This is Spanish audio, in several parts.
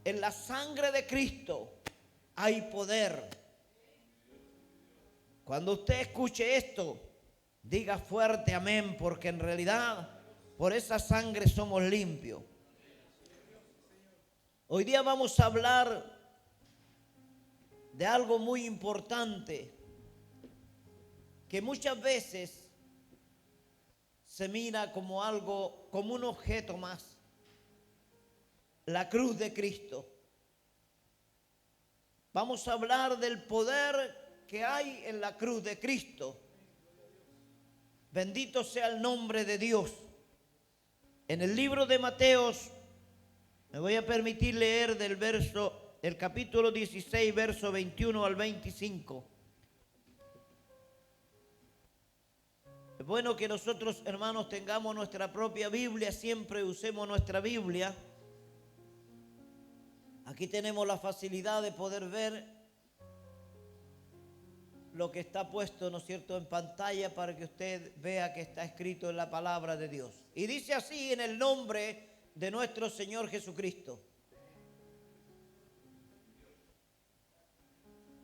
En la sangre de Cristo hay poder. Cuando usted escuche esto, diga fuerte amén, porque en realidad por esa sangre somos limpios. Hoy día vamos a hablar de algo muy importante que muchas veces se mira como algo, como un objeto más. La cruz de Cristo. Vamos a hablar del poder que hay en la cruz de Cristo. Bendito sea el nombre de Dios. En el libro de Mateos, me voy a permitir leer del capítulo 16, verso 21 al 25. Es bueno que nosotros, hermanos, tengamos nuestra propia Biblia, siempre usemos nuestra Biblia. Aquí tenemos la facilidad de poder ver lo que está puesto, ¿no es cierto?, en pantalla para que usted vea que está escrito en la palabra de Dios. Y dice así en el nombre de nuestro Señor Jesucristo.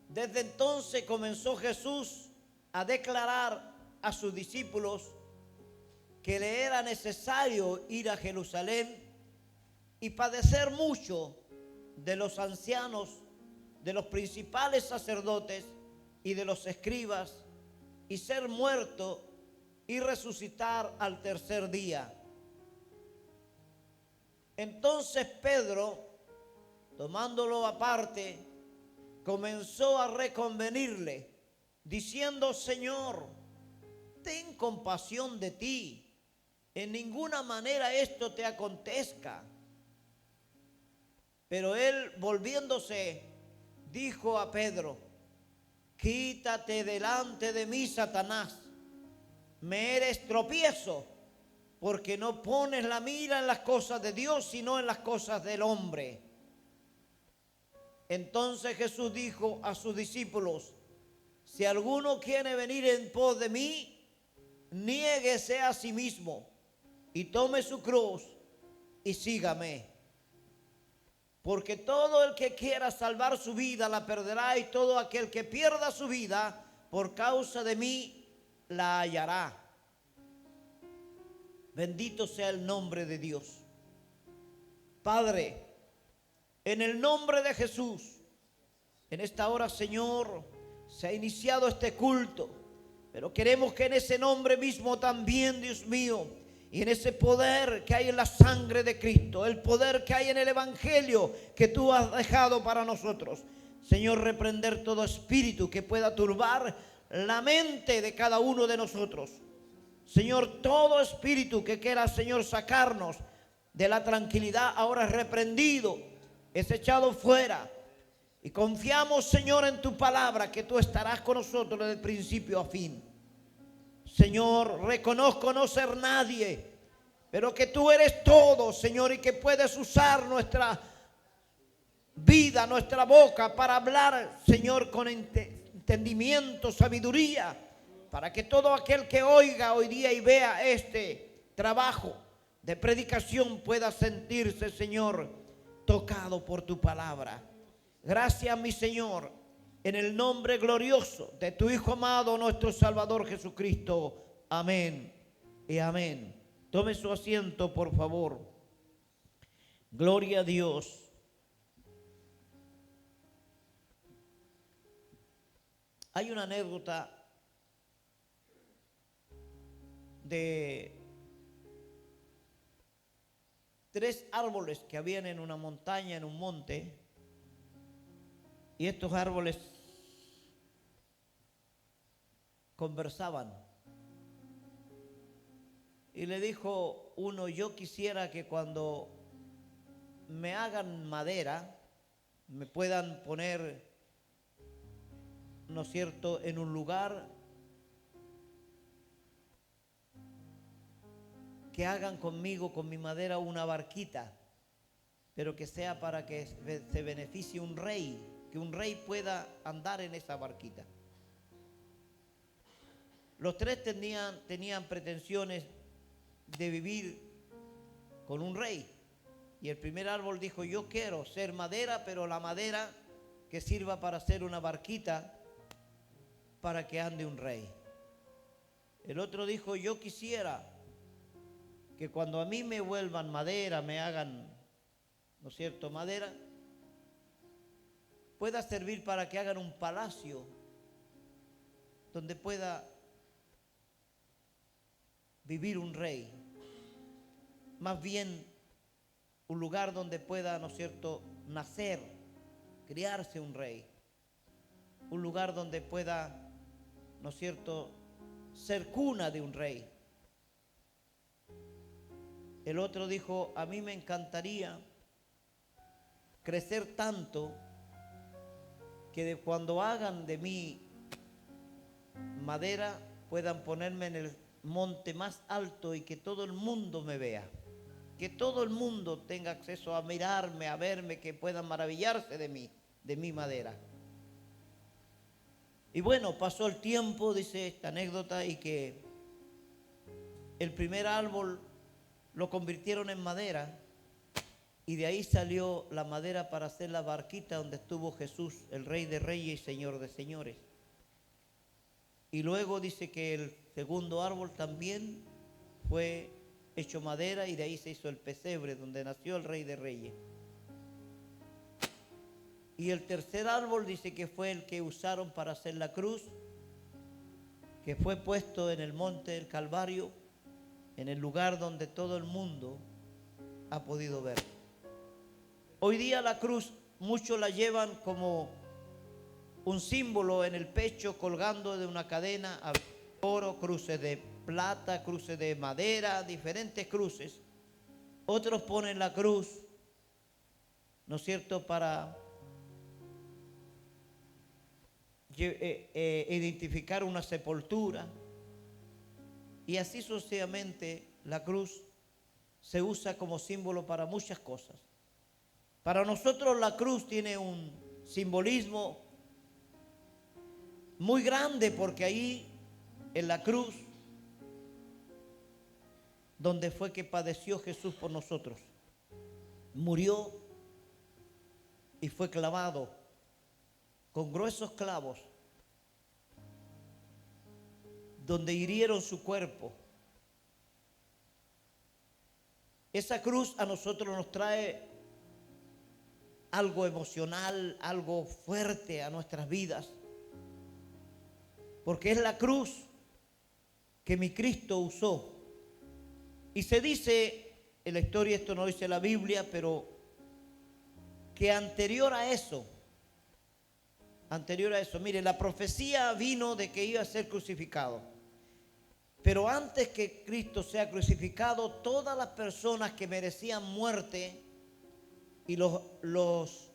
Desde entonces comenzó Jesús a declarar a sus discípulos que le era necesario ir a Jerusalén y padecer mucho de los ancianos, de los principales sacerdotes y de los escribas, y ser muerto y resucitar al tercer día. Entonces Pedro, tomándolo aparte, comenzó a reconvenirle, diciendo: Señor, ten compasión de ti, en ninguna manera esto te acontezca. Pero él, volviéndose, dijo a Pedro: quítate delante de mí, Satanás, me eres tropiezo, porque no pones la mira en las cosas de Dios, sino en las cosas del hombre. Entonces Jesús dijo a sus discípulos: si alguno quiere venir en pos de mí, niéguese a sí mismo y tome su cruz y sígame. Porque todo el que quiera salvar su vida la perderá, y todo aquel que pierda su vida por causa de mí la hallará. Bendito sea el nombre de Dios. Padre, en el nombre de Jesús, en esta hora, Señor, se ha iniciado este culto, pero queremos que en ese nombre mismo también, Dios mío, y en ese poder que hay en la sangre de Cristo, el poder que hay en el Evangelio que tú has dejado para nosotros, Señor, reprender todo espíritu que pueda turbar la mente de cada uno de nosotros. Señor, todo espíritu que quiera, Señor, sacarnos de la tranquilidad, ahora es reprendido, es echado fuera. Y confiamos, Señor, en tu palabra, que tú estarás con nosotros desde el principio a fin. Señor, reconozco no ser nadie, pero que tú eres todo, Señor, y que puedes usar nuestra vida, nuestra boca, para hablar, Señor, con entendimiento, sabiduría, para que todo aquel que oiga hoy día y vea este trabajo de predicación pueda sentirse, Señor, tocado por tu palabra. Gracias, mi Señor, en el nombre glorioso de tu Hijo amado, nuestro Salvador Jesucristo. Amén y amén. Tome su asiento, por favor. Gloria a Dios. Hay una anécdota de 3 árboles que habían en una montaña, en un monte, y estos árboles conversaban. Y le dijo uno: yo quisiera que cuando me hagan madera, me puedan poner, ¿no es cierto?, en un lugar que hagan conmigo, con mi madera, una barquita, pero que sea para que se beneficie un rey, que un rey pueda andar en esa barquita. Los 3 tenían pretensiones de vivir con un rey. Y el primer árbol dijo, yo quiero ser madera, pero la madera que sirva para hacer una barquita para que ande un rey. El otro dijo, yo quisiera que cuando a mí me vuelvan madera, me hagan, ¿no es cierto?, madera, pueda servir para que hagan un palacio donde pueda vivir un rey. Más bien un lugar donde pueda, ¿no es cierto?, nacer, criarse un rey. Un lugar donde pueda, ¿no es cierto?, ser cuna de un rey. El otro dijo, a mí me encantaría crecer tanto que cuando hagan de mí madera puedan ponerme en el monte más alto y que todo el mundo me vea. Que todo el mundo tenga acceso a mirarme, a verme, que puedan maravillarse de mí, de mi madera. Y bueno, pasó el tiempo, dice esta anécdota, y que el primer árbol lo convirtieron en madera y de ahí salió la madera para hacer la barquita donde estuvo Jesús, el Rey de Reyes y Señor de Señores. Y luego dice que el segundo árbol también fue hecho madera y de ahí se hizo el pesebre donde nació el Rey de Reyes. Y el tercer árbol dice que fue el que usaron para hacer la cruz, que fue puesto en el monte del Calvario, en el lugar donde todo el mundo ha podido ver. Hoy día la cruz muchos la llevan como un símbolo en el pecho colgando de una cadena, oro, cruces de plata, cruces de madera, diferentes cruces. Otros ponen la cruz, ¿no es cierto?, para identificar una sepultura. Y así sucesivamente la cruz se usa como símbolo para muchas cosas. Para nosotros la cruz tiene un simbolismo muy grande porque ahí en la cruz donde fue que padeció Jesús por nosotros, murió y fue clavado con gruesos clavos donde hirieron su cuerpo. Esa cruz a nosotros nos trae algo emocional, algo fuerte a nuestras vidas, porque es la cruz que mi Cristo usó. Y se dice en la historia, esto no dice la Biblia, pero que anterior a eso, mire, la profecía vino de que iba a ser crucificado. Pero antes que Cristo sea crucificado, todas las personas que merecían muerte y los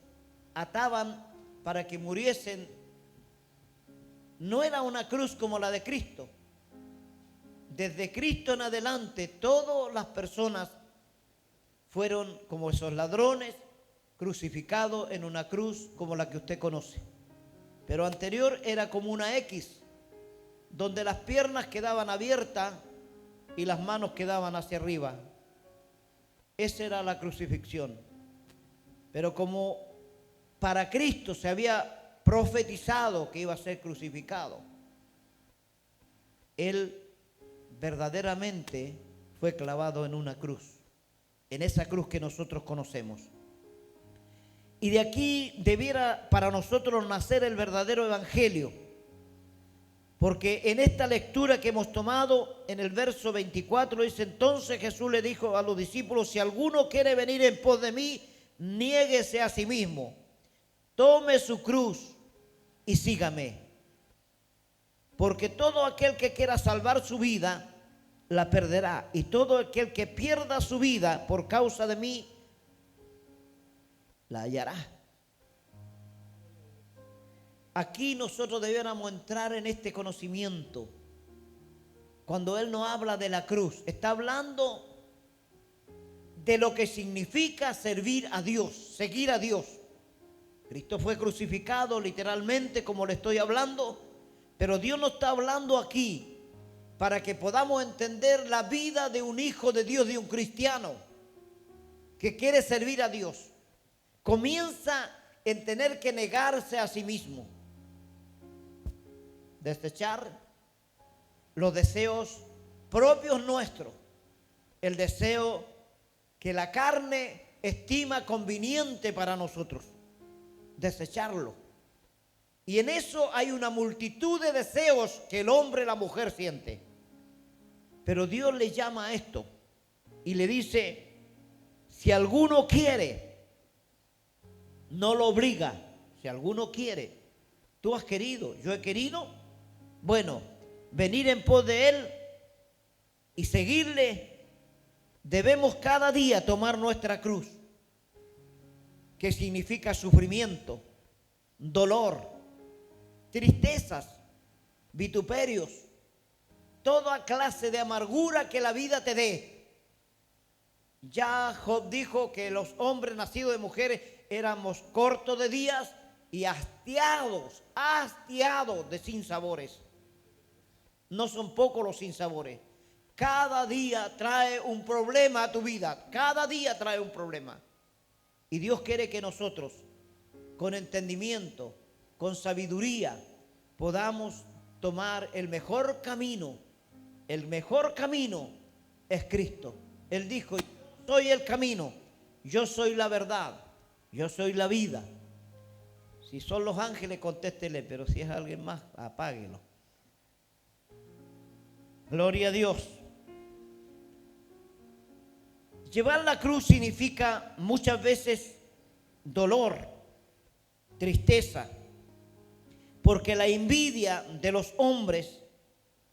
ataban para que muriesen, no era una cruz como la de Cristo. Desde Cristo en adelante, todas las personas fueron como esos ladrones crucificados en una cruz como la que usted conoce. Pero anterior era como una X, donde las piernas quedaban abiertas y las manos quedaban hacia arriba. Esa era la crucifixión. Pero como para Cristo se había profetizado que iba a ser crucificado, Él verdaderamente fue clavado en una cruz, en esa cruz que nosotros conocemos. Y de aquí debiera para nosotros nacer el verdadero evangelio, porque en esta lectura que hemos tomado, en el verso 24 dice, entonces Jesús le dijo a los discípulos, si alguno quiere venir en pos de mí, niéguese a sí mismo, tome su cruz y sígame. Porque todo aquel que quiera salvar su vida, la perderá. Y todo aquel que pierda su vida por causa de mí, la hallará. Aquí nosotros debiéramos entrar en este conocimiento. Cuando Él nos habla de la cruz, está hablando de lo que significa servir a Dios, seguir a Dios. Cristo fue crucificado literalmente como le estoy hablando, pero Dios nos está hablando aquí para que podamos entender la vida de un hijo de Dios, de un cristiano, que quiere servir a Dios, comienza en tener que negarse a sí mismo, desechar los deseos propios nuestros, el deseo que la carne estima conveniente para nosotros, desecharlo. Y en eso hay una multitud de deseos que el hombre y la mujer siente. Pero Dios le llama a esto y le dice, si alguno quiere, no lo obliga. Si alguno quiere, tú has querido, yo he querido, bueno, venir en pos de Él y seguirle, debemos cada día tomar nuestra cruz, que significa sufrimiento, dolor, tristezas, vituperios, toda clase de amargura que la vida te dé. Ya Job dijo que los hombres nacidos de mujeres éramos cortos de días y hastiados de sinsabores. No son pocos los sinsabores. Cada día trae un problema a tu vida, cada día trae un problema. Y Dios quiere que nosotros, con entendimiento, con sabiduría, podamos tomar el mejor camino. El mejor camino es Cristo. Él dijo, yo soy el camino, yo soy la verdad, yo soy la vida. Si son los ángeles, contéstele, pero si es alguien más, apáguelo. Gloria a Dios. Llevar la cruz significa muchas veces dolor, tristeza, porque la envidia de los hombres,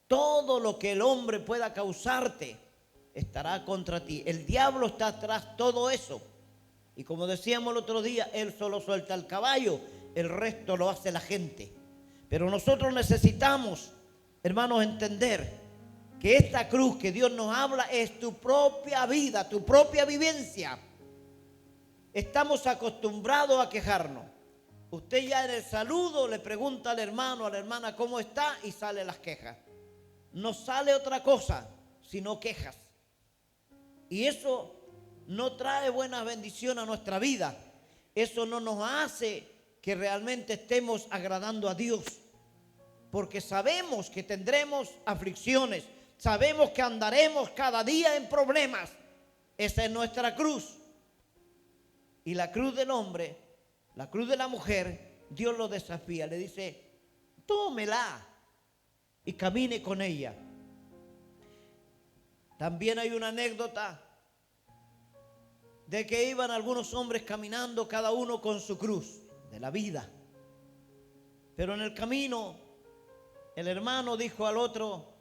todo lo que el hombre pueda causarte, estará contra ti. El diablo está atrás de todo eso. Y como decíamos el otro día, él solo suelta el caballo, el resto lo hace la gente. Pero nosotros necesitamos, hermanos, entender que esta cruz que Dios nos habla es tu propia vida, tu propia vivencia. Estamos acostumbrados a quejarnos. Usted ya en el saludo le pregunta al hermano, a la hermana cómo está y salen las quejas. No sale otra cosa sino quejas. Y eso no trae buena bendición a nuestra vida. Eso no nos hace que realmente estemos agradando a Dios. Porque sabemos que tendremos aflicciones. Sabemos que andaremos cada día en problemas. Esa es nuestra cruz. Y la cruz del hombre, la cruz de la mujer, Dios lo desafía. Le dice, tómela y camine con ella. También hay una anécdota de que iban algunos hombres caminando, cada uno con su cruz de la vida. Pero en el camino, el hermano dijo al otro,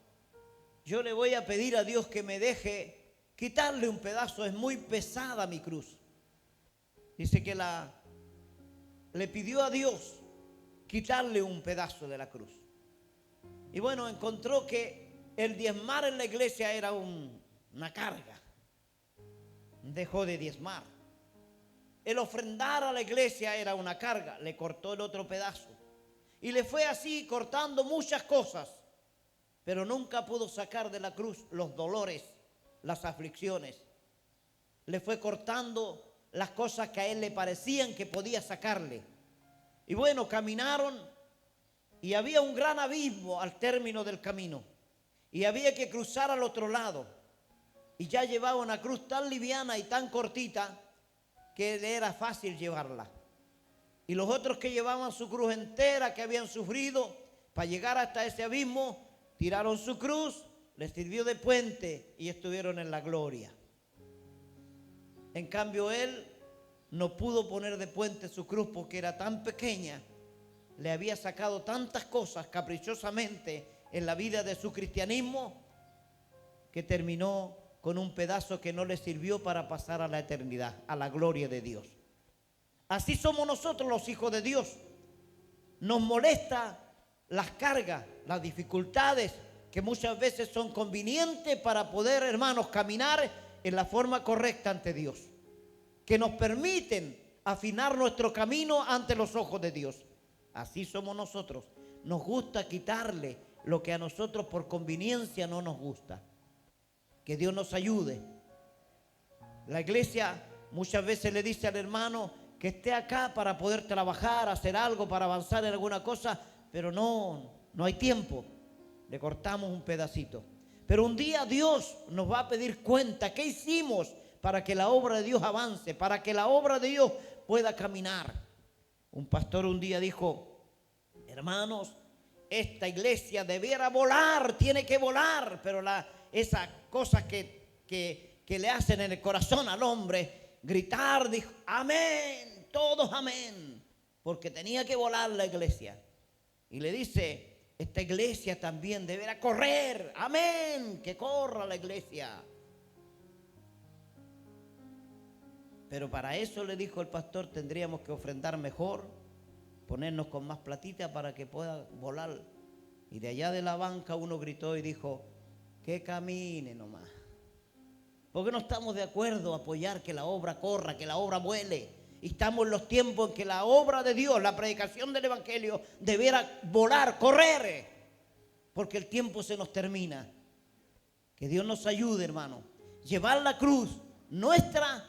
yo le voy a pedir a Dios que me deje quitarle un pedazo, es muy pesada mi cruz. Dice que le pidió a Dios quitarle un pedazo de la cruz. Y bueno, encontró que el diezmar en la iglesia era una carga. Dejó de diezmar. El ofrendar a la iglesia era una carga. Le cortó el otro pedazo. Y le fue así cortando muchas cosas. Pero nunca pudo sacar de la cruz los dolores, las aflicciones. Le fue cortando las cosas que a él le parecían que podía sacarle. Y bueno, caminaron y había un gran abismo al término del camino. Y había que cruzar al otro lado. Y ya llevaba una cruz tan liviana y tan cortita que le era fácil llevarla. Y los otros que llevaban su cruz entera, que habían sufrido para llegar hasta ese abismo, tiraron su cruz, les sirvió de puente y estuvieron en la gloria. En cambio él no pudo poner de puente su cruz porque era tan pequeña, le había sacado tantas cosas caprichosamente en la vida de su cristianismo que terminó con un pedazo que no le sirvió para pasar a la eternidad, a la gloria de Dios. Así somos nosotros los hijos de Dios. Nos molesta las cargas, las dificultades que muchas veces son convenientes para poder, hermanos, caminar en la forma correcta ante Dios, que nos permiten afinar nuestro camino ante los ojos de Dios. Así somos nosotros. Nos gusta quitarle lo que a nosotros por conveniencia no nos gusta. Que Dios nos ayude. La iglesia muchas veces le dice al hermano que esté acá para poder trabajar, hacer algo, para avanzar en alguna cosa, pero no hay tiempo. Le cortamos un pedacito. Pero un día Dios nos va a pedir cuenta. ¿Qué hicimos para que la obra de Dios avance? Para que la obra de Dios pueda caminar. Un pastor un día dijo: hermanos, esta iglesia debiera volar, tiene que volar. Pero esas cosas que le hacen en el corazón al hombre, gritar, dijo: amén, todos amén. Porque tenía que volar la iglesia. Y le dice: esta iglesia también deberá correr. Amén, que corra la iglesia. Pero para eso, le dijo el pastor, tendríamos que ofrendar mejor, ponernos con más platita para que pueda volar. Y de allá de la banca uno gritó y dijo: que camine nomás. Porque no estamos de acuerdo a apoyar que la obra corra, que la obra vuele. Y estamos en los tiempos en que la obra de Dios, la predicación del evangelio, debiera volar, correr, porque el tiempo se nos termina. Que Dios nos ayude, hermano. Llevar la cruz nuestra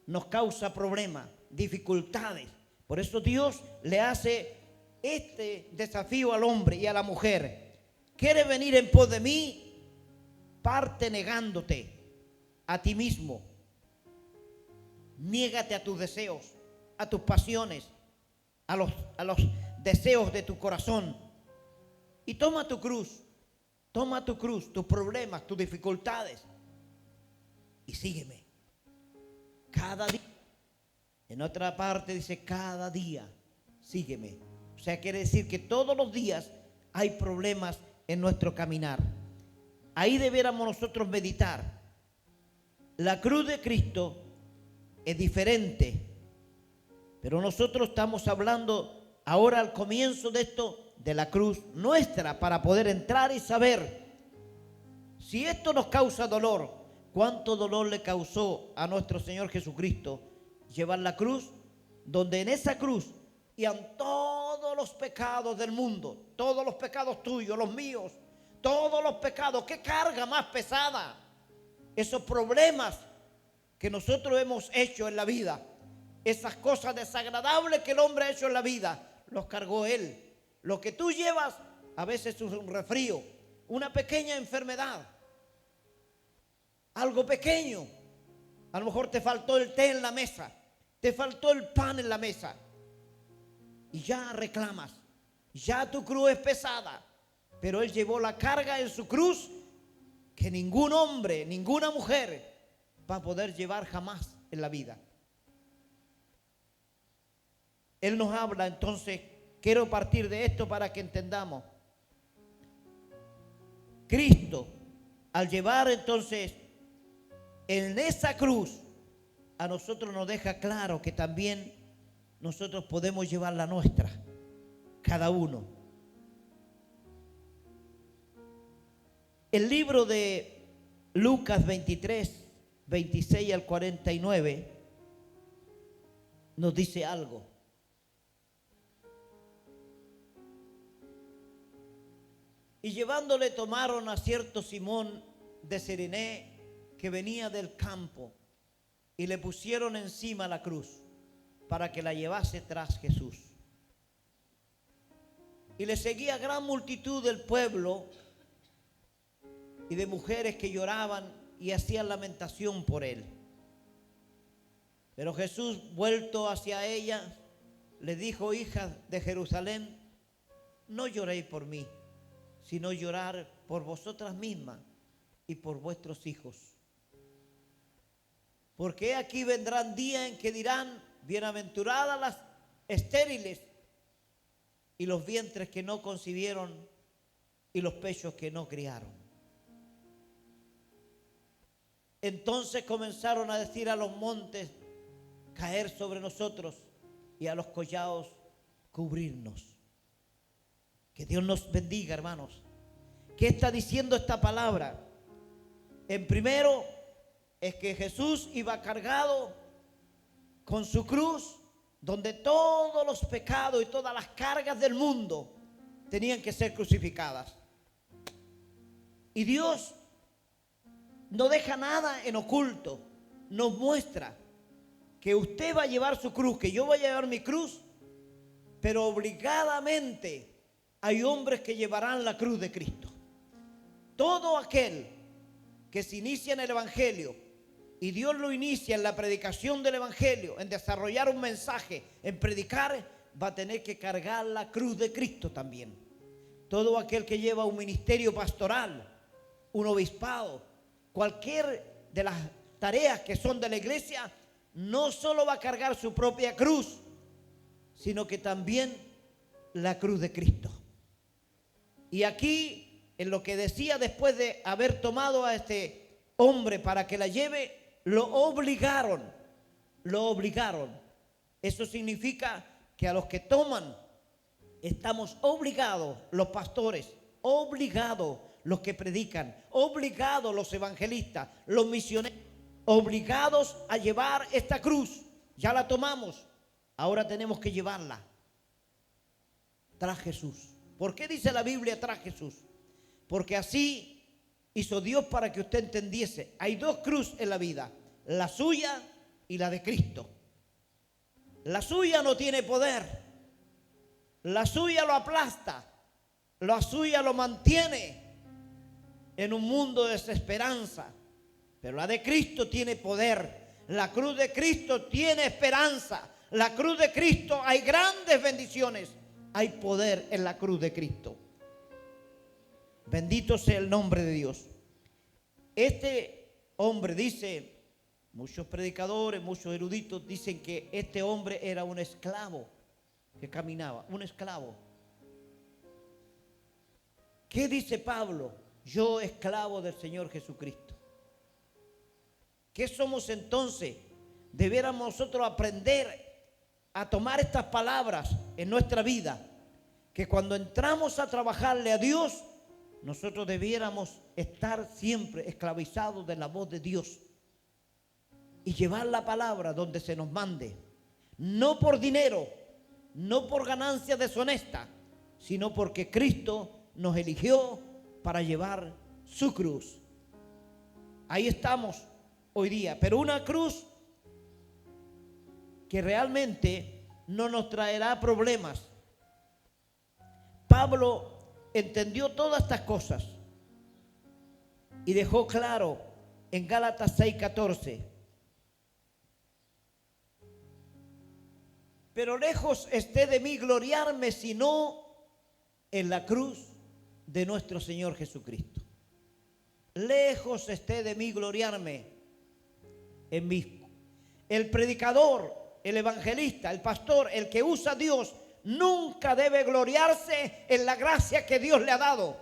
nos causa problemas, dificultades. Por eso Dios le hace este desafío al hombre y a la mujer. ¿Quieres venir en pos de mí? Parte negándote a ti mismo. Niégate a tus deseos, a tus pasiones, a los deseos de tu corazón. Y toma tu cruz, tus problemas, tus dificultades. Y sígueme. Cada día. En otra parte dice: cada día, sígueme. O sea, quiere decir que todos los días hay problemas en nuestro caminar. Ahí debiéramos nosotros meditar. La cruz de Cristo es diferente, pero nosotros estamos hablando ahora al comienzo de esto, de la cruz nuestra, para poder entrar y saber si esto nos causa dolor. ¿Cuánto dolor le causó a nuestro Señor Jesucristo llevar la cruz? Donde en esa cruz iban todos los pecados del mundo, todos los pecados tuyos, los míos, todos los pecados. ¿Qué carga más pesada? Esos problemas que nosotros hemos hecho en la vida, esas cosas desagradables que el hombre ha hecho en la vida, los cargó Él. Lo que tú llevas a veces es un resfrío, una pequeña enfermedad, algo pequeño. A lo mejor te faltó el té en la mesa, te faltó el pan en la mesa y ya reclamas, ya tu cruz es pesada. Pero Él llevó la carga en su cruz que ningún hombre, ninguna mujer va a poder llevar jamás en la vida. Él nos habla, entonces quiero partir de esto para que entendamos. Cristo, al llevar entonces en esa cruz, a nosotros nos deja claro que también nosotros podemos llevar la nuestra, cada uno. El libro de Lucas 23, 26 al 49 nos dice algo. Y llevándole tomaron a cierto Simón de Cirené que venía del campo y le pusieron encima la cruz para que la llevase tras Jesús. Y le seguía gran multitud del pueblo y de mujeres que lloraban y hacían lamentación por él. Pero Jesús, vuelto hacia ellas, le dijo: hijas de Jerusalén, no lloréis por mí, sino llorar por vosotras mismas y por vuestros hijos. Porque aquí vendrán días en que dirán: bienaventuradas las estériles y los vientres que no concibieron y los pechos que no criaron. Entonces comenzaron a decir a los montes: caer sobre nosotros, y a los collados cubrirnos. Que Dios nos bendiga, hermanos. ¿Qué está diciendo esta palabra? En primero es que Jesús iba cargado con su cruz, donde todos los pecados y todas las cargas del mundo tenían que ser crucificadas. Y Dios no deja nada en oculto, nos muestra que usted va a llevar su cruz, que yo voy a llevar mi cruz, pero obligadamente hay hombres que llevarán la cruz de Cristo. Todo aquel que se inicia en el Evangelio y Dios lo inicia en la predicación del Evangelio, en desarrollar un mensaje, en predicar, va a tener que cargar la cruz de Cristo también. Todo aquel que lleva un ministerio pastoral, un obispado, cualquier de las tareas que son de la iglesia, no solo va a cargar su propia cruz, sino que también la cruz de Cristo. Y aquí, en lo que decía, después de haber tomado a este hombre para que la lleve, lo obligaron. Eso significa que a los que toman, estamos obligados, los pastores, obligados los que predican, obligados los evangelistas, los misioneros, obligados a llevar esta cruz. Ya la tomamos, ahora tenemos que llevarla tras Jesús. ¿Por qué dice la Biblia tras Jesús? Porque así hizo Dios para que usted entendiese. Hay dos cruces en la vida, la suya y la de Cristo. La suya no tiene poder, la suya lo aplasta, la suya lo mantiene en un mundo de desesperanza, pero la de Cristo tiene poder. La cruz de Cristo tiene esperanza. La cruz de Cristo hay grandes bendiciones. Hay poder en la cruz de Cristo. Bendito sea el nombre de Dios. Este hombre dice, muchos predicadores, muchos eruditos dicen que este hombre era un esclavo que caminaba, un esclavo. ¿Qué dice Pablo? Yo, esclavo del Señor Jesucristo. ¿Qué somos entonces? Debiéramos nosotros aprender a tomar estas palabras en nuestra vida, que cuando entramos a trabajarle a Dios, nosotros debiéramos estar siempre esclavizados de la voz de Dios y llevar la palabra donde se nos mande, no por dinero, no por ganancia deshonesta, sino porque Cristo nos eligió para llevar su cruz. Ahí estamos hoy día, pero una cruz que realmente no nos traerá problemas. Pablo entendió todas estas cosas y dejó claro en Gálatas 6:14: pero lejos esté de mí gloriarme, sino en la cruz de nuestro Señor Jesucristo. Lejos esté de mí gloriarme en mí. El predicador, el evangelista, el pastor, el que usa a Dios, nunca debe gloriarse en la gracia que Dios le ha dado.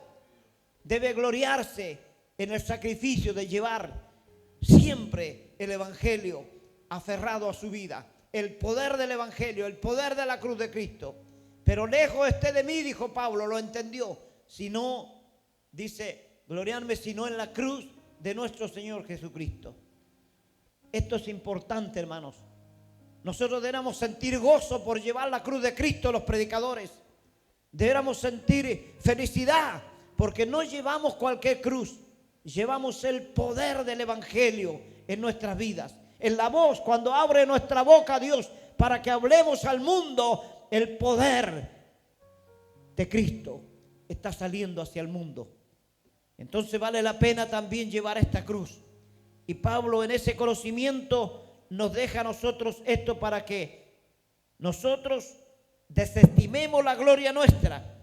Debe gloriarse en el sacrificio de llevar siempre el evangelio aferrado a su vida. El poder del evangelio, el poder de la cruz de Cristo. Pero lejos esté de mí, dijo Pablo, lo entendió. Si no, dice, gloriarme sino en la cruz de nuestro Señor Jesucristo. Esto es importante, hermanos. Nosotros deberíamos sentir gozo por llevar la cruz de Cristo, los predicadores. Deberíamos sentir felicidad porque no llevamos cualquier cruz. Llevamos el poder del evangelio en nuestras vidas. En la voz, cuando abre nuestra boca Dios para que hablemos al mundo, el poder de Cristo está saliendo hacia el mundo. Entonces vale la pena también llevar esta cruz. Y Pablo en ese conocimiento nos deja a nosotros esto para que nosotros desestimemos la gloria nuestra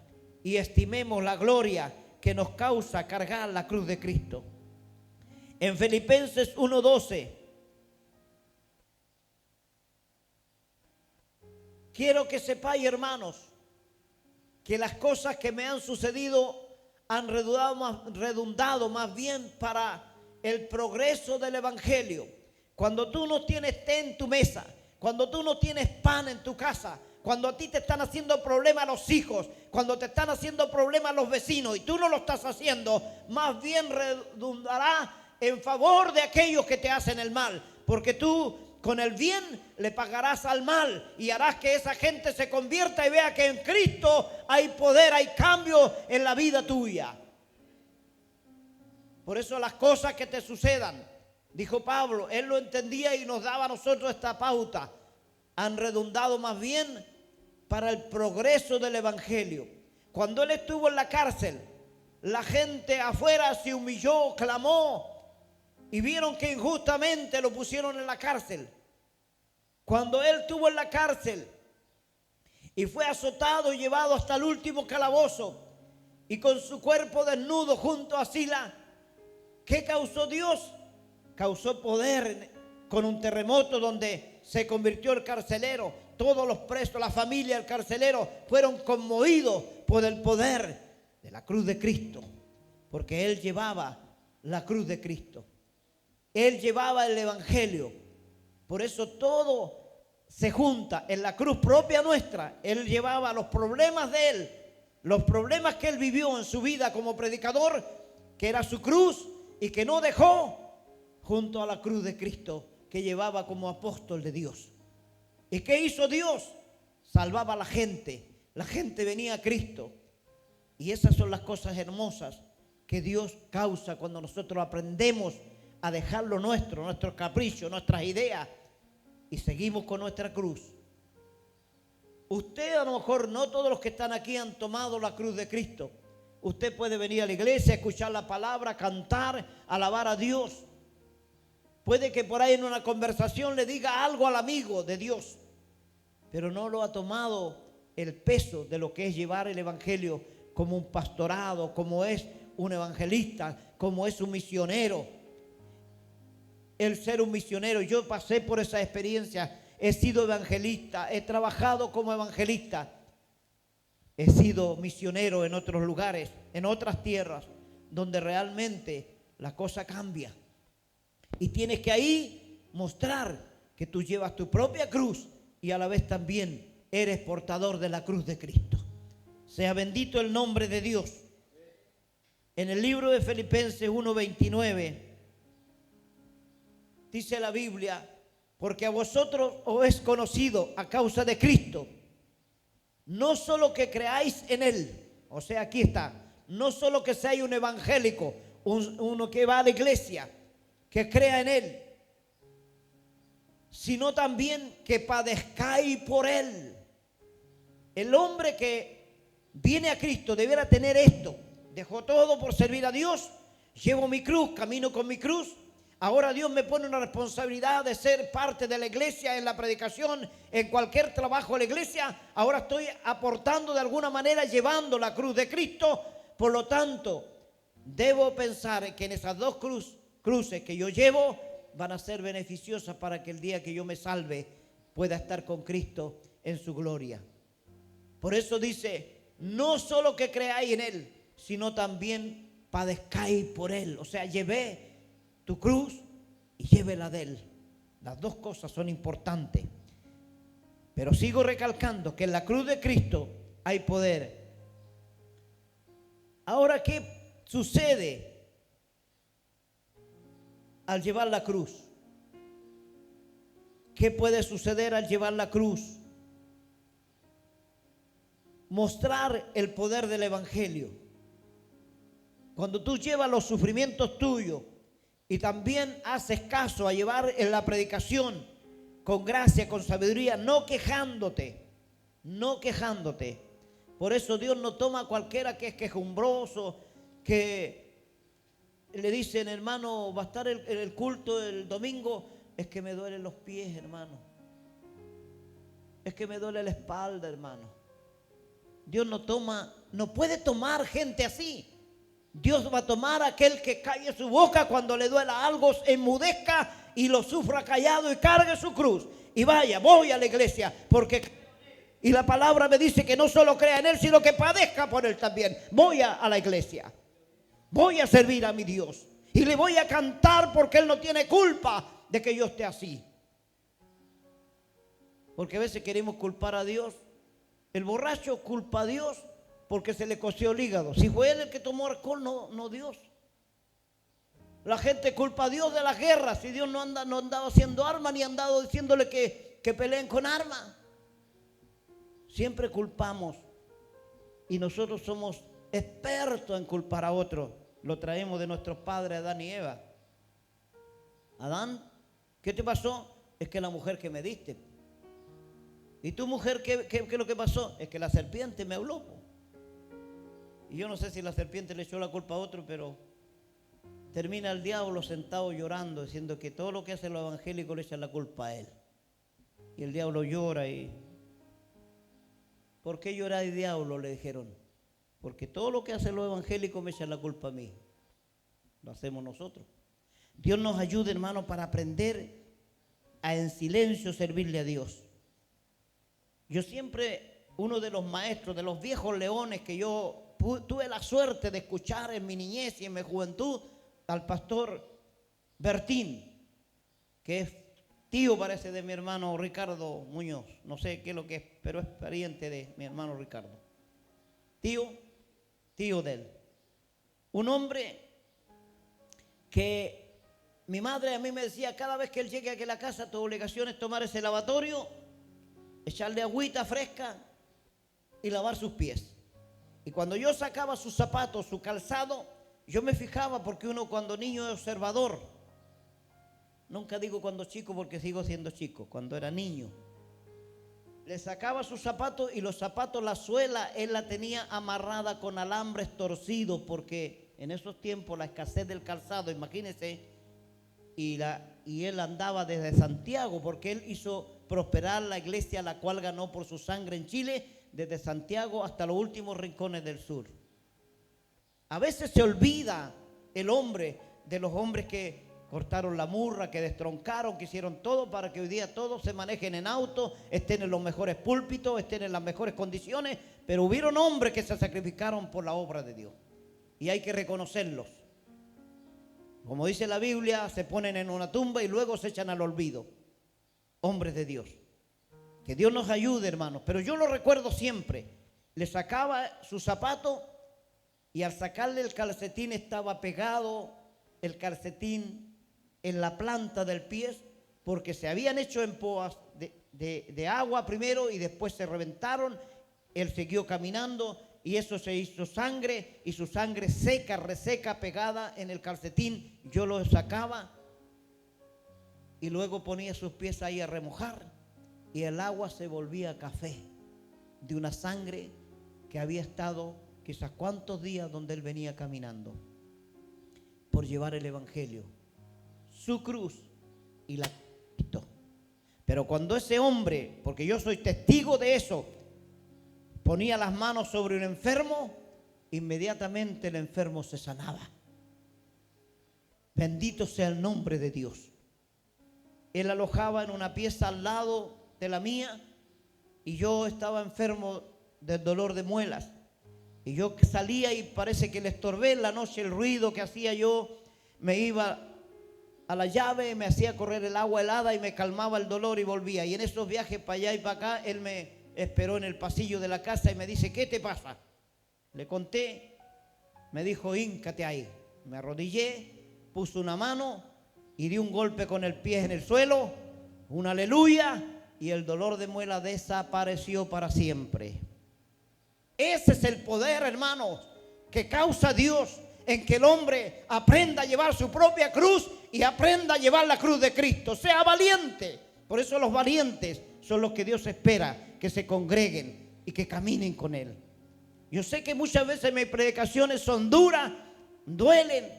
y estimemos la gloria que nos causa cargar la cruz de Cristo. En Filipenses 1:12, quiero que sepáis, hermanos, que las cosas que me han sucedido han redundado más bien para el progreso del evangelio. Cuando tú no tienes té en tu mesa, cuando tú no tienes pan en tu casa, cuando a ti te están haciendo problemas los hijos, cuando te están haciendo problemas los vecinos y tú no lo estás haciendo, más bien redundará en favor de aquellos que te hacen el mal, porque tú con el bien le pagarás al mal y harás que esa gente se convierta y vea que en Cristo hay poder, hay cambio en la vida tuya. Por eso las cosas que te sucedan, dijo Pablo, él lo entendía y nos daba a nosotros esta pauta. Han redundado más bien para el progreso del evangelio. Cuando él estuvo en la cárcel, la gente afuera se humilló, clamó y vieron que injustamente lo pusieron en la cárcel. Cuando él estuvo en la cárcel y fue azotado y llevado hasta el último calabozo y con su cuerpo desnudo junto a Sila, ¿qué causó Dios? Causó poder con un terremoto donde se convirtió el carcelero. Todos los presos, la familia del carcelero fueron conmovidos por el poder de la cruz de Cristo, porque él llevaba la cruz de Cristo. Él llevaba el evangelio. Por eso todo se junta en la cruz propia nuestra. Él llevaba los problemas de él, los problemas que él vivió en su vida como predicador, que era su cruz y que no dejó, junto a la cruz de Cristo que llevaba como apóstol de Dios. ¿Y qué hizo Dios? Salvaba a la gente venía a Cristo. Y esas son las cosas hermosas que Dios causa cuando nosotros aprendemos a dejar lo nuestro, nuestros caprichos, nuestras ideas, y seguimos con nuestra cruz. Usted, a lo mejor no todos los que están aquí han tomado la cruz de Cristo. Usted puede venir a la iglesia, escuchar la palabra, cantar, alabar a Dios. Puede que por ahí en una conversación le diga algo al amigo de Dios, pero no lo ha tomado el peso de lo que es llevar el evangelio como un pastorado, como es un evangelista, como es un misionero. El ser un misionero, yo pasé por esa experiencia, he sido evangelista, he trabajado como evangelista, he sido misionero en otros lugares, en otras tierras, donde realmente la cosa cambia. Y tienes que ahí mostrar que tú llevas tu propia cruz y a la vez también eres portador de la cruz de Cristo. Sea bendito el nombre de Dios. En el libro de Filipenses 1:29 dice la Biblia: porque a vosotros os es conocido a causa de Cristo, no solo que creáis en Él, o sea, aquí está, no solo que seáis un evangélico, uno que va a la iglesia, que crea en Él, sino también que padezcáis por Él. El hombre que viene a Cristo deberá tener esto: dejó todo por servir a Dios, llevo mi cruz, camino con mi cruz. Ahora Dios me pone una responsabilidad de ser parte de la iglesia, en la predicación, en cualquier trabajo de la iglesia. Ahora estoy aportando de alguna manera, llevando la cruz de Cristo. Por lo tanto, debo pensar que en esas dos cruces que yo llevo van a ser beneficiosas para que el día que yo me salve pueda estar con Cristo en su gloria. Por eso dice: no solo que creáis en Él, sino también padezcáis por Él. O sea, llevé tu cruz y lleve la de Él. Las dos cosas son importantes. Pero sigo recalcando que en la cruz de Cristo hay poder. Ahora, ¿qué sucede al llevar la cruz? ¿Qué puede suceder al llevar la cruz? Mostrar el poder del evangelio. Cuando tú llevas los sufrimientos tuyos y también haces caso a llevar en la predicación con gracia, con sabiduría, no quejándote. Por eso Dios no toma a cualquiera que es quejumbroso, que le dicen: hermano, va a estar el culto el domingo. Es que me duelen los pies, hermano. Es que me duele la espalda, hermano. Dios no puede tomar gente así. Dios va a tomar a aquel que calle su boca cuando le duela algo, se enmudezca y lo sufra callado y cargue su cruz. Y vaya, voy a la iglesia y la palabra me dice que no solo crea en Él, sino que padezca por Él también. Voy a la iglesia. Voy a servir a mi Dios. Y le voy a cantar porque Él no tiene culpa de que yo esté así. Porque a veces queremos culpar a Dios. El borracho culpa a Dios porque se le coció el hígado. Si fue él el que tomó alcohol, no Dios. La gente culpa a Dios de las guerras. Si Dios no andaba haciendo armas, ni andado diciéndole que peleen con armas. Siempre culpamos. Y nosotros somos expertos en culpar a otros. Lo traemos de nuestros padres Adán y Eva. Adán, ¿qué te pasó? Es que la mujer que me diste. ¿Y tu mujer qué es lo que pasó? Es que la serpiente me habló. Y yo no sé si la serpiente le echó la culpa a otro, pero termina el diablo sentado llorando, diciendo que todo lo que hacen los evangélicos le echan la culpa a él. Y el diablo llora y... ¿Por qué lloráis, diablo?, le dijeron. Porque todo lo que hacen los evangélicos me echan la culpa a mí. Lo hacemos nosotros. Dios nos ayude, hermano, para aprender a en silencio servirle a Dios. Yo siempre, uno de los maestros, de los viejos leones que yo tuve la suerte de escuchar en mi niñez y en mi juventud, al pastor Bertín, que es tío, parece, de mi hermano Ricardo Muñoz. No sé qué es lo que es, pero es pariente de mi hermano Ricardo. Tío de él. Un hombre que mi madre a mí me decía, cada vez que él llegue aquí a la casa, tu obligación es tomar ese lavatorio, echarle agüita fresca y lavar sus pies. Y cuando yo sacaba sus zapatos, su calzado, yo me fijaba, porque uno cuando niño es observador. Nunca digo cuando chico, porque sigo siendo chico. Cuando era niño, le sacaba sus zapatos, y los zapatos, la suela, él la tenía amarrada con alambres torcidos, porque en esos tiempos la escasez del calzado, imagínense, y él andaba desde Santiago, porque él hizo prosperar la iglesia, la cual ganó por su sangre en Chile, desde Santiago hasta los últimos rincones del sur. A veces se olvida el hombre de los hombres que cortaron la murra, que destroncaron, que hicieron todo para que hoy día todos se manejen en auto, estén en los mejores púlpitos, estén en las mejores condiciones, pero hubieron hombres que se sacrificaron por la obra de Dios, y hay que reconocerlos. Como dice la Biblia, se ponen en una tumba y luego se echan al olvido. Hombres de Dios. Que Dios nos ayude, hermanos. Pero yo lo recuerdo siempre. Le sacaba su zapato, y al sacarle el calcetín estaba pegado el calcetín en la planta del pie, porque se habían hecho empoas de agua primero y después se reventaron. Él siguió caminando y eso se hizo sangre, y su sangre seca, reseca, pegada en el calcetín. Yo lo sacaba y luego ponía sus pies ahí a remojar, y el agua se volvía café de una sangre que había estado quizás cuántos días donde él venía caminando por llevar el evangelio, su cruz, y la quitó. Pero cuando ese hombre, porque yo soy testigo de eso, ponía las manos sobre un enfermo, inmediatamente el enfermo se sanaba. Bendito sea el nombre de Dios. Él alojaba en una pieza al lado de la mía, y yo estaba enfermo del dolor de muelas. Y yo salía y parece que le estorbé en la noche el ruido que hacía yo. Me iba a la llave, me hacía correr el agua helada y me calmaba el dolor y volvía. Y en esos viajes para allá y para acá, él me esperó en el pasillo de la casa y me dice, ¿qué te pasa? Le conté, me dijo, híncate ahí. Me arrodillé, puse una mano y di un golpe con el pie en el suelo, un aleluya, y el dolor de muela desapareció para siempre. Ese es el poder, hermanos, que causa Dios en que el hombre aprenda a llevar su propia cruz y aprenda a llevar la cruz de Cristo. Sea valiente. Por eso los valientes son los que Dios espera que se congreguen y que caminen con Él. Yo sé que muchas veces mis predicaciones son duras, duelen,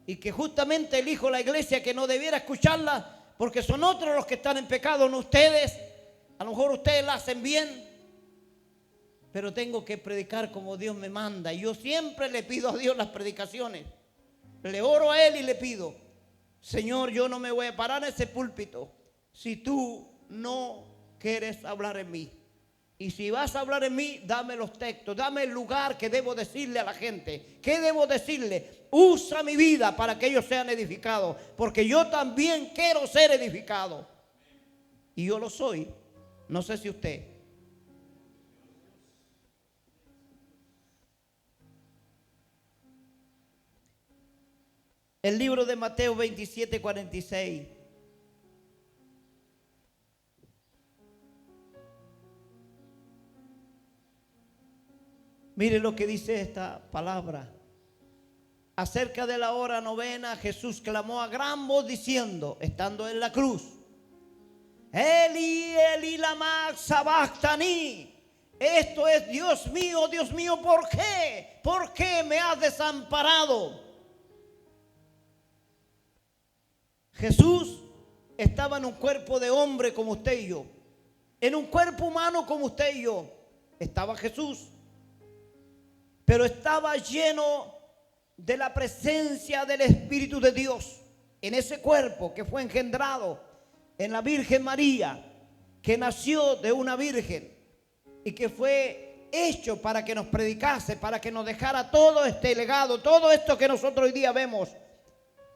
y que justamente elijo la iglesia que no debiera escucharla, porque son otros los que están en pecado, no ustedes. A lo mejor ustedes la hacen bien, pero tengo que predicar como Dios me manda. Y yo siempre le pido a Dios las predicaciones. Le oro a Él y le pido, Señor, yo no me voy a parar en ese púlpito si tú no quieres hablar en mí. Y si vas a hablar en mí, dame los textos, dame el lugar que debo decirle a la gente. ¿Qué debo decirle? Usa mi vida para que ellos sean edificados, porque yo también quiero ser edificado. Y yo lo soy. No sé si usted. El libro de Mateo 27:46. Mire lo que dice esta palabra. acerca de la hora novena, Jesús clamó a gran voz diciendo, estando en la cruz, Eli, Eli, lama sabachthani. Esto es, Dios mío, ¿por qué? ¿Por qué me has desamparado? Jesús estaba en un cuerpo de hombre como usted y yo. En un cuerpo humano como usted y yo. Estaba Jesús. Pero estaba lleno de la presencia del Espíritu de Dios. En ese cuerpo que fue engendrado en la Virgen María, que nació de una virgen y que fue hecho para que nos predicase, para que nos dejara todo este legado, todo esto que nosotros hoy día vemos.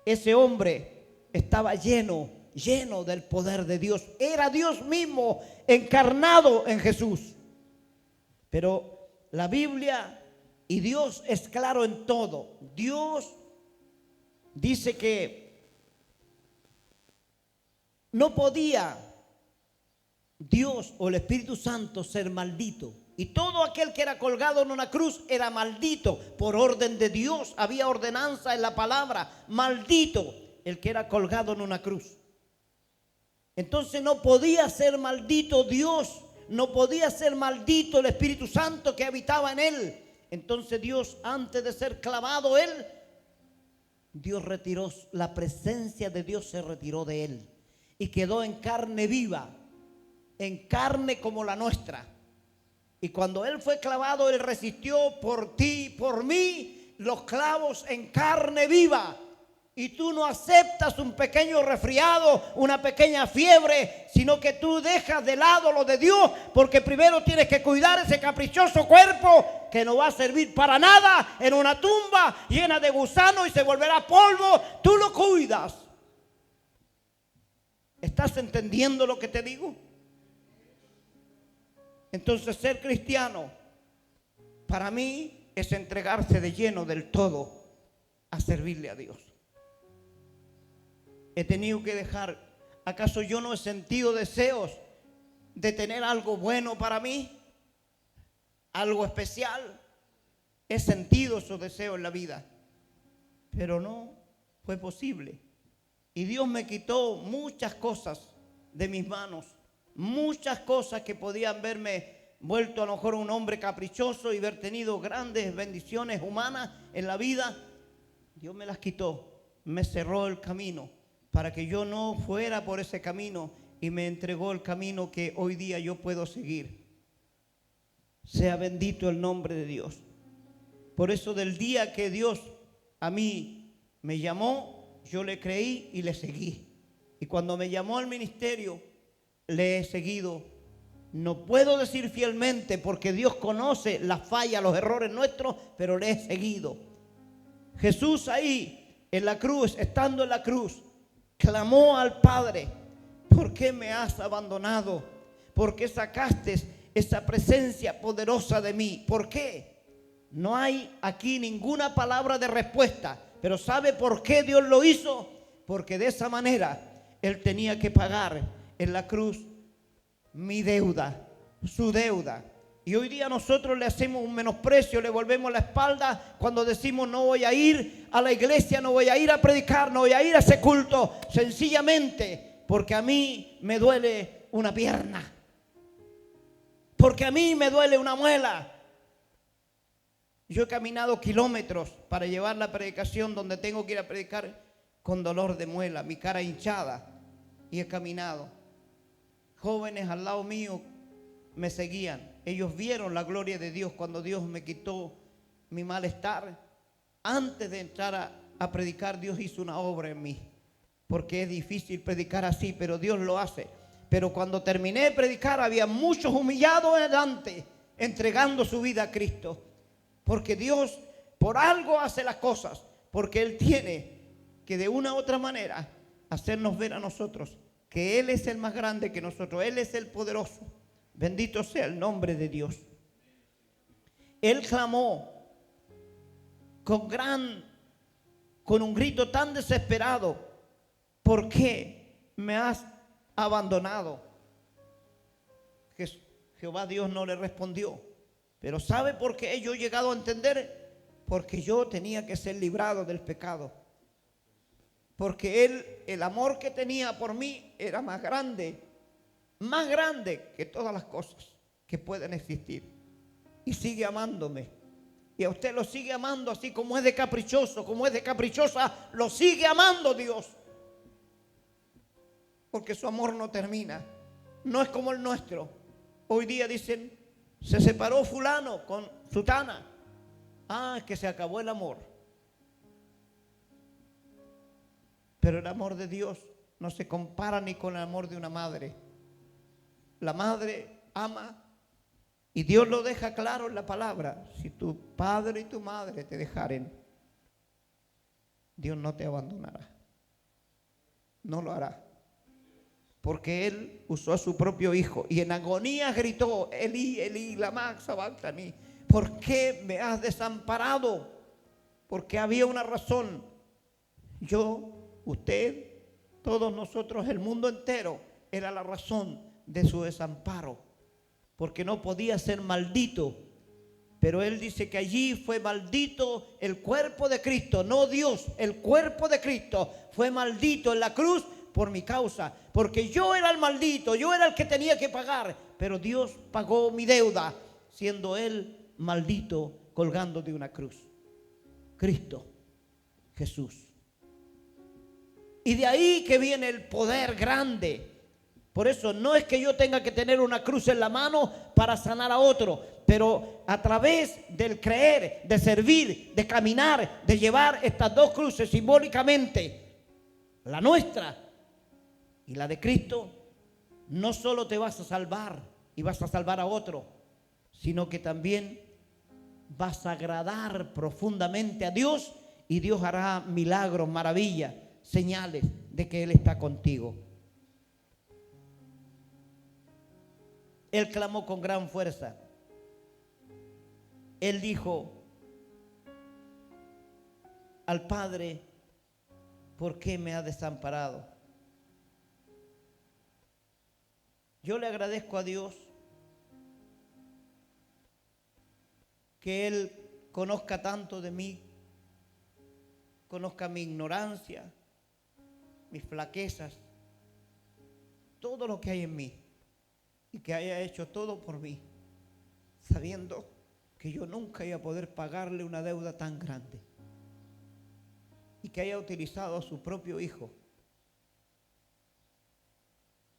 Ese hombre estaba lleno del poder de Dios. Era Dios mismo encarnado en Jesús. Pero la Biblia y Dios es claro en todo. Dios dice que no podía Dios o el Espíritu Santo ser maldito. Y todo aquel que era colgado en una cruz era maldito. Por orden de Dios había ordenanza en la palabra. Maldito el que era colgado en una cruz. Entonces no podía ser maldito Dios. No podía ser maldito el Espíritu Santo que habitaba en él. Entonces Dios, antes de ser clavado él, Dios retiró, la presencia de Dios se retiró de él. Y quedó en carne viva, en carne como la nuestra. Y cuando él fue clavado, él resistió por ti, por mí, los clavos en carne viva. Y tú no aceptas un pequeño resfriado, una pequeña fiebre, sino que tú dejas de lado lo de Dios, porque primero tienes que cuidar ese caprichoso cuerpo que no va a servir para nada en una tumba llena de gusanos y se volverá polvo. Tú lo cuidas. ¿Estás entendiendo lo que te digo? Entonces ser cristiano para mí es entregarse de lleno del todo a servirle a Dios. He tenido que dejar, ¿acaso yo no he sentido deseos de tener algo bueno para mí? Algo especial. He sentido esos deseos en la vida, pero no fue posible. Y Dios me quitó muchas cosas de mis manos, muchas cosas que podían verme vuelto a lo mejor un hombre caprichoso y haber tenido grandes bendiciones humanas en la vida. Dios me las quitó, me cerró el camino para que yo no fuera por ese camino y me entregó el camino que hoy día yo puedo seguir. Sea bendito el nombre de Dios. Por eso del día que Dios a mí me llamó, yo le creí y le seguí. Y cuando me llamó al ministerio, le he seguido. No puedo decir fielmente porque Dios conoce las fallas, los errores nuestros, pero le he seguido. Jesús ahí en la cruz, estando en la cruz, clamó al Padre: ¿por qué me has abandonado? ¿Por qué sacaste esa presencia poderosa de mí? ¿Por qué? No hay aquí ninguna palabra de respuesta. Pero ¿sabe por qué Dios lo hizo? Porque de esa manera Él tenía que pagar en la cruz mi deuda, su deuda. Y hoy día nosotros le hacemos un menosprecio, le volvemos la espalda cuando decimos: no voy a ir a la iglesia, no voy a ir a predicar, no voy a ir a ese culto, sencillamente porque a mí me duele una pierna, porque a mí me duele una muela. Yo he caminado kilómetros para llevar la predicación donde tengo que ir a predicar con dolor de muela, mi cara hinchada, y he caminado. Jóvenes al lado mío me seguían. Ellos vieron la gloria de Dios cuando Dios me quitó mi malestar. Antes de entrar a predicar, Dios hizo una obra en mí, porque es difícil predicar así, pero Dios lo hace. Pero cuando terminé de predicar, había muchos humillados delante, entregando su vida a Cristo. Porque Dios por algo hace las cosas, porque Él tiene que de una u otra manera hacernos ver a nosotros que Él es el más grande que nosotros, Él es el poderoso. Bendito sea el nombre de Dios. Él clamó con un grito tan desesperado: ¿por qué me has abandonado? Jehová Dios no le respondió. Pero ¿sabe por qué yo he llegado a entender? porque yo tenía que ser librado del pecado. Porque Él, el amor que tenía por mí era más grande que todas las cosas que pueden existir. Y sigue amándome. Y a usted lo sigue amando así como es de caprichoso, como es de caprichosa, lo sigue amando Dios. Porque su amor no termina. No es como el nuestro. Hoy día dicen, se separó fulano con sutana. Ah, es que se acabó el amor. Pero el amor de Dios no se compara ni con el amor de una madre. La madre ama y Dios lo deja claro en la palabra. Si tu padre y tu madre te dejaren, Dios no te abandonará. No lo hará. Porque Él usó a su propio hijo y en agonía gritó, Elí, Elí, lama sabactani, ¿por qué me has desamparado? Porque había una razón. Yo, usted, todos nosotros, el mundo entero, era la razón de su desamparo, porque no podía ser maldito. Pero Él dice que allí fue maldito el cuerpo de Cristo, no Dios, el cuerpo de Cristo fue maldito en la cruz por mi causa, porque yo era el maldito, yo era el que tenía que pagar, pero Dios pagó mi deuda, siendo Él maldito colgando de una cruz. Cristo, Jesús. Y de ahí que viene el poder grande. Por eso no es que yo tenga que tener una cruz en la mano para sanar a otro, pero a través del creer, de servir, de caminar, de llevar estas dos cruces simbólicamente, la nuestra y la de Cristo, no solo te vas a salvar y vas a salvar a otro, sino que también vas a agradar profundamente a Dios y Dios hará milagros, maravillas, señales de que Él está contigo. Él clamó con gran fuerza. Él dijo al Padre, ¿por qué me has desamparado? Yo le agradezco a Dios que Él conozca tanto de mí, conozca mi ignorancia, mis flaquezas, todo lo que hay en mí, y que haya hecho todo por mí, sabiendo que yo nunca iba a poder pagarle una deuda tan grande, y que haya utilizado a su propio hijo.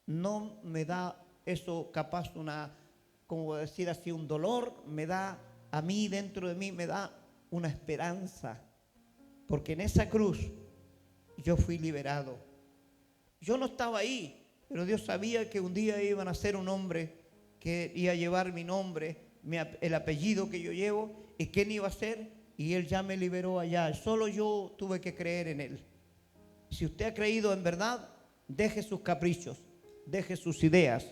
No me da eso capaz como decir así, un dolor, me da a mí, dentro de mí, me da una esperanza, porque en esa cruz yo fui liberado. Yo no estaba ahí, pero Dios sabía que un día iba a nacer un hombre que iba a llevar mi nombre, el apellido que yo llevo, y quién iba a ser, y Él ya me liberó allá. Solo yo tuve que creer en Él. Si usted ha creído en verdad, deje sus caprichos, deje sus ideas.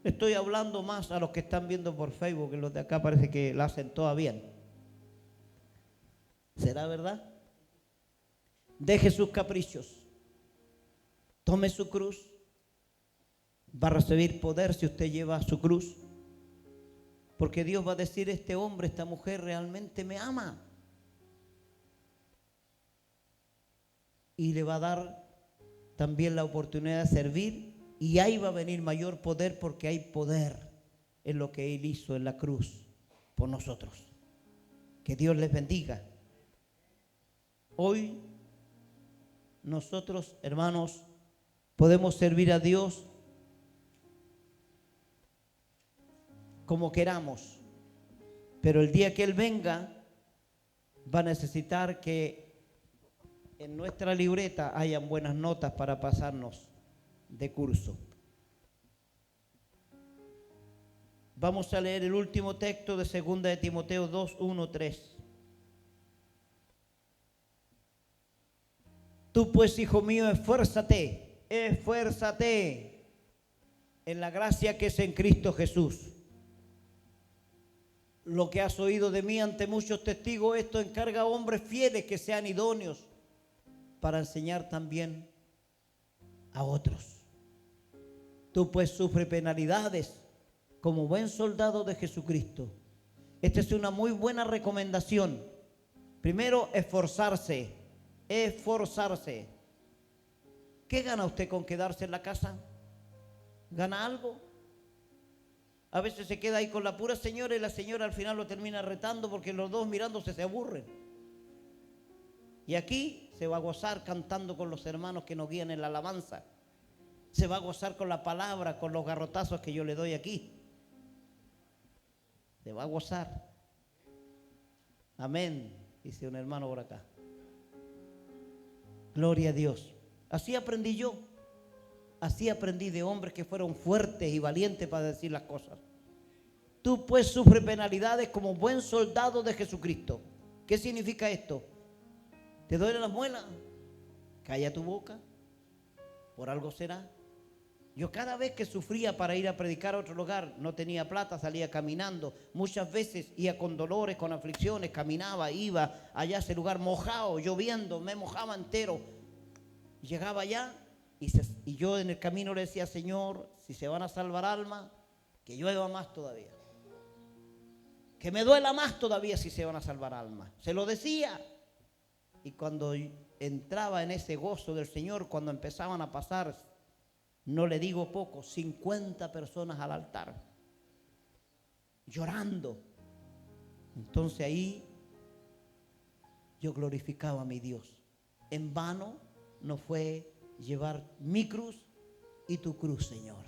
Estoy hablando más a los que están viendo por Facebook, que los de acá parece que la hacen toda bien. ¿Será verdad? Deje sus caprichos, tome su cruz. Va a recibir poder si usted lleva su cruz, porque Dios va a decir, este hombre, esta mujer realmente me ama, y le va a dar también la oportunidad de servir, y ahí va a venir mayor poder, porque hay poder en lo que Él hizo en la cruz por nosotros. Que Dios les bendiga. Hoy nosotros, hermanos, podemos servir a Dios como queramos, pero el día que Él venga va a necesitar que en nuestra libreta hayan buenas notas para pasarnos de curso. Vamos a leer el último texto de 2 de Timoteo 2, 1, 3. Tú pues, hijo mío, esfuérzate en la gracia que es en Cristo Jesús. Lo que has oído de mí ante muchos testigos, esto encarga a hombres fieles que sean idóneos para enseñar también a otros. Tú pues sufre penalidades como buen soldado de Jesucristo. Esta es una muy buena recomendación, Primero, esforzarse. Esforzarse. ¿Qué gana usted con quedarse en la casa? ¿Gana algo? A veces se queda ahí con la pura señora y la señora al final lo termina retando porque los dos mirándose se aburren. Y aquí se va a gozar cantando con los hermanos que nos guían en la alabanza. Se va a gozar con la palabra, con los garrotazos que yo le doy aquí. Se va a gozar. Amén, dice un hermano por acá. Gloria a Dios. Así aprendí yo. Así aprendí de hombres que fueron fuertes y valientes para decir las cosas. Tú pues sufres penalidades como buen soldado de Jesucristo. ¿Qué significa esto? ¿Te duele la muela? Calla tu boca. Por algo será. Yo cada vez que sufría para ir a predicar a otro lugar, no tenía plata, salía caminando. Muchas veces iba con dolores, con aflicciones, caminaba, iba allá a ese lugar mojado, lloviendo, me mojaba entero. Llegaba allá y yo en el camino le decía, Señor, si se van a salvar almas, que llueva más todavía. Que me duela más todavía si se van a salvar almas. Se lo decía. Y cuando entraba en ese gozo del Señor, cuando empezaban a pasar, no le digo poco, 50 personas al altar, llorando. Entonces ahí yo glorificaba a mi Dios. En vano no fue llevar mi cruz y tu cruz, Señor.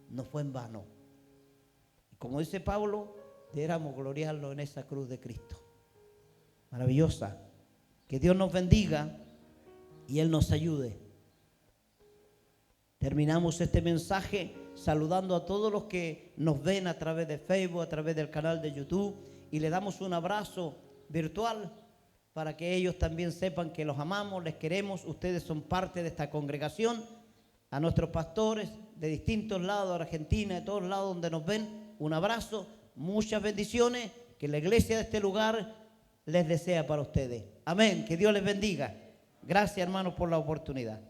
No fue en vano. Y como dice Pablo, deberíamos gloriarlo en esa cruz de Cristo. Maravillosa. Que Dios nos bendiga y Él nos ayude. Terminamos este mensaje saludando a todos los que nos ven a través de Facebook, a través del canal de YouTube, y le damos un abrazo virtual para que ellos también sepan que los amamos, les queremos. Ustedes son parte de esta congregación. A nuestros pastores de distintos lados de Argentina, de todos lados donde nos ven, un abrazo, muchas bendiciones, que la iglesia de este lugar les desea para ustedes. Amén, que Dios les bendiga. Gracias, hermanos, por la oportunidad.